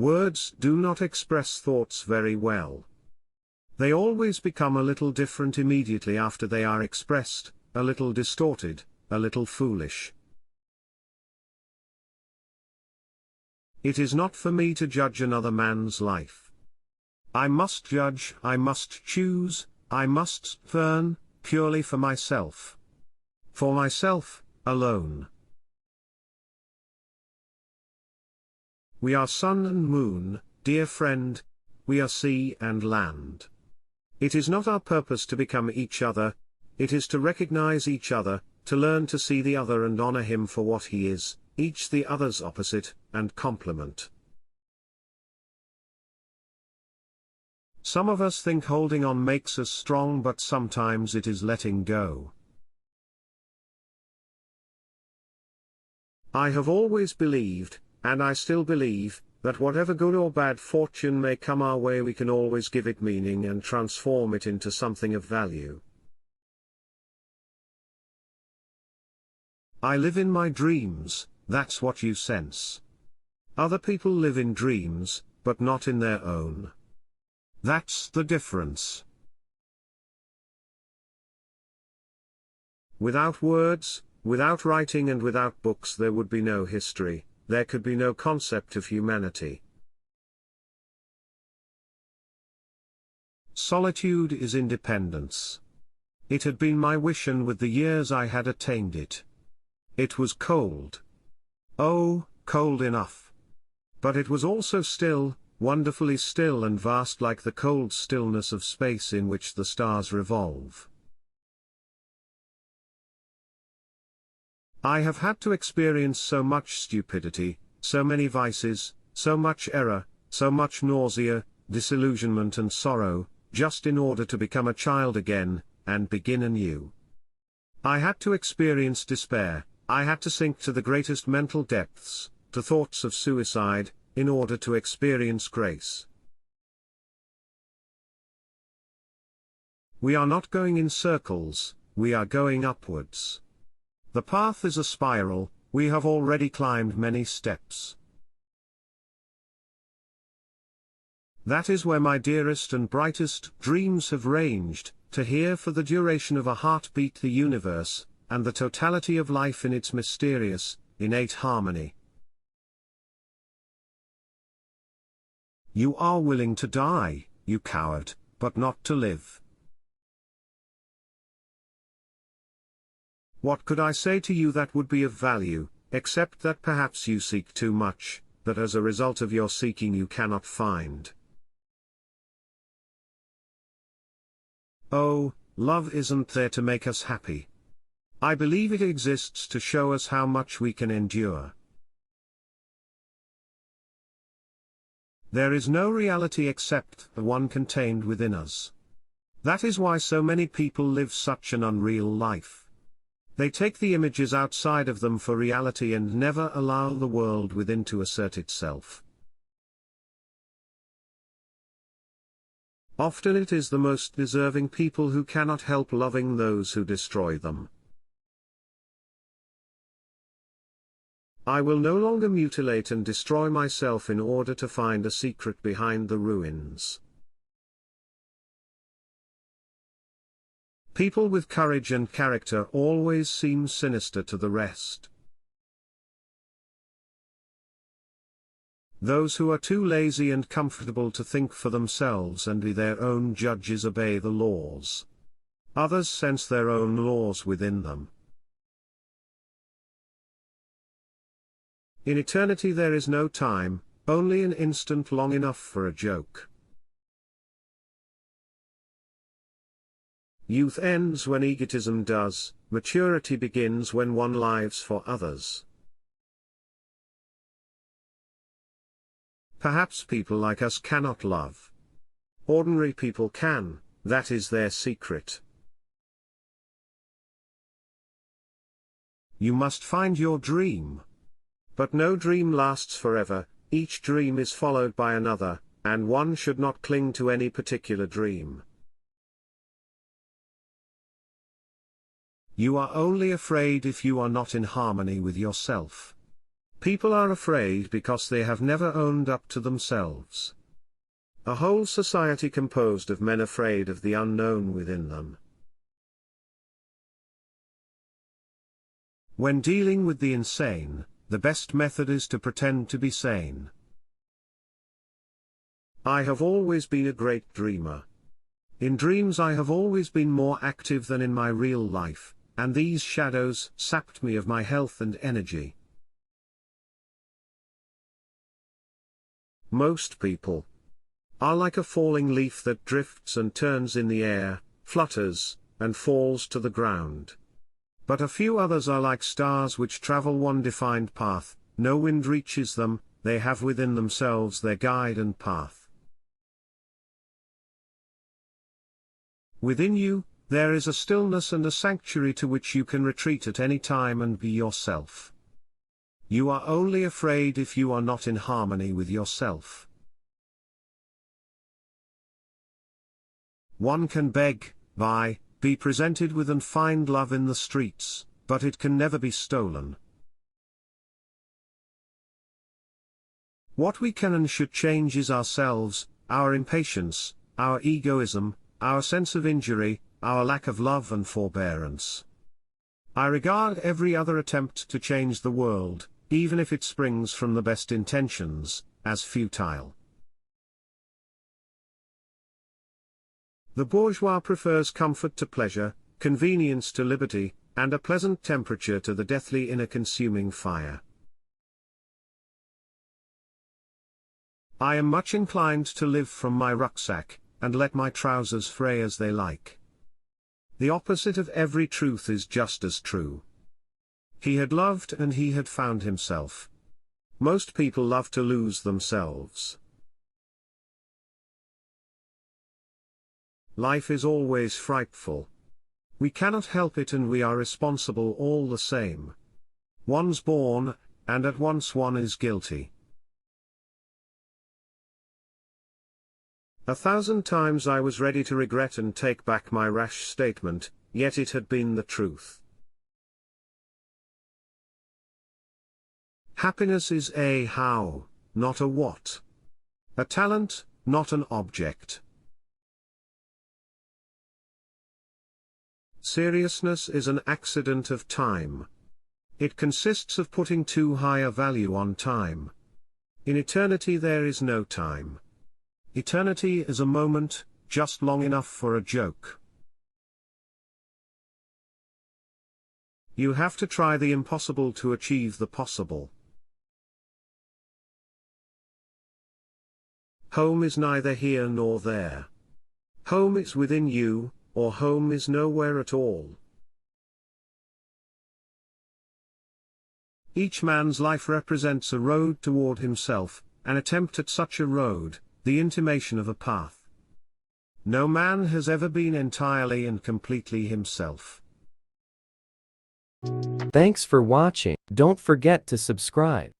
Words do not express thoughts very well. They always become a little different immediately after they are expressed, a little distorted, a little foolish. It is not for me to judge another man's life. I must judge, I must choose, I must discern, purely for myself. For myself, alone. We are sun and moon, dear friend, we are sea and land. It is not our purpose to become each other, it is to recognize each other, to learn to see the other and honor him for what he is, each the other's opposite, and complement. Some of us think holding on makes us strong, but sometimes it is letting go. I have always believed, and I still believe, that whatever good or bad fortune may come our way, we can always give it meaning and transform it into something of value. I live in my dreams, that's what you sense. Other people live in dreams, but not in their own. That's the difference. Without words, without writing and without books there would be no history, there could be no concept of humanity. Solitude is independence. It had been my wish, and with the years I had attained it. It was cold. Oh, cold enough. But it was also still, wonderfully still and vast, like the cold stillness of space in which the stars revolve. I have had to experience so much stupidity, so many vices, so much error, so much nausea, disillusionment and sorrow, just in order to become a child again, and begin anew. I had to experience despair, I had to sink to the greatest mental depths, to thoughts of suicide, in order to experience grace. We are not going in circles, we are going upwards. The path is a spiral, we have already climbed many steps. That is where my dearest and brightest dreams have ranged, to hear for the duration of a heartbeat the universe, and the totality of life in its mysterious, innate harmony. You are willing to die, you coward, but not to live. What could I say to you that would be of value, except that perhaps you seek too much, that as a result of your seeking you cannot find. Oh, love isn't there to make us happy. I believe it exists to show us how much we can endure. There is no reality except the one contained within us. That is why so many people live such an unreal life. They take the images outside of them for reality and never allow the world within to assert itself. Often it is the most deserving people who cannot help loving those who destroy them. I will no longer mutilate and destroy myself in order to find a secret behind the ruins. People with courage and character always seem sinister to the rest. Those who are too lazy and comfortable to think for themselves and be their own judges obey the laws. Others sense their own laws within them. In eternity there is no time, only an instant long enough for a joke. Youth ends when egotism does, maturity begins when one lives for others. Perhaps people like us cannot love. Ordinary people can, that is their secret. You must find your dream. But no dream lasts forever, each dream is followed by another, and one should not cling to any particular dream. You are only afraid if you are not in harmony with yourself. People are afraid because they have never owned up to themselves. A whole society composed of men afraid of the unknown within them. When dealing with the insane, the best method is to pretend to be sane. I have always been a great dreamer. In dreams I have always been more active than in my real life, and these shadows sapped me of my health and energy. Most people are like a falling leaf that drifts and turns in the air, flutters, and falls to the ground. But a few others are like stars which travel one defined path, no wind reaches them, they have within themselves their guide and path. Within you, there is a stillness and a sanctuary to which you can retreat at any time and be yourself. You are only afraid if you are not in harmony with yourself. One can beg, buy, be presented with and find love in the streets, but it can never be stolen. What we can and should change is ourselves, our impatience, our egoism, our sense of injury, our lack of love and forbearance. I regard every other attempt to change the world, even if it springs from the best intentions, as futile. The bourgeois prefers comfort to pleasure, convenience to liberty, and a pleasant temperature to the deathly inner consuming fire. I am much inclined to live from my rucksack, and let my trousers fray as they like. The opposite of every truth is just as true. He had loved and he had found himself. Most people love to lose themselves. Life is always frightful. We cannot help it and we are responsible all the same. One's born, and at once one is guilty. 1,000 times I was ready to regret and take back my rash statement, yet it had been the truth. Happiness is a how, not a what. A talent, not an object. Seriousness is an accident of time. It consists of putting too high a value on time. In eternity there is no time. Eternity is a moment, just long enough for a joke. You have to try the impossible to achieve the possible. Home is neither here nor there. Home is within you, or home is nowhere at all. Each man's life represents a road toward himself, an attempt at such a road, the intimation of a path. No man has ever been entirely and completely himself. Thanks for watching. Don't forget to subscribe.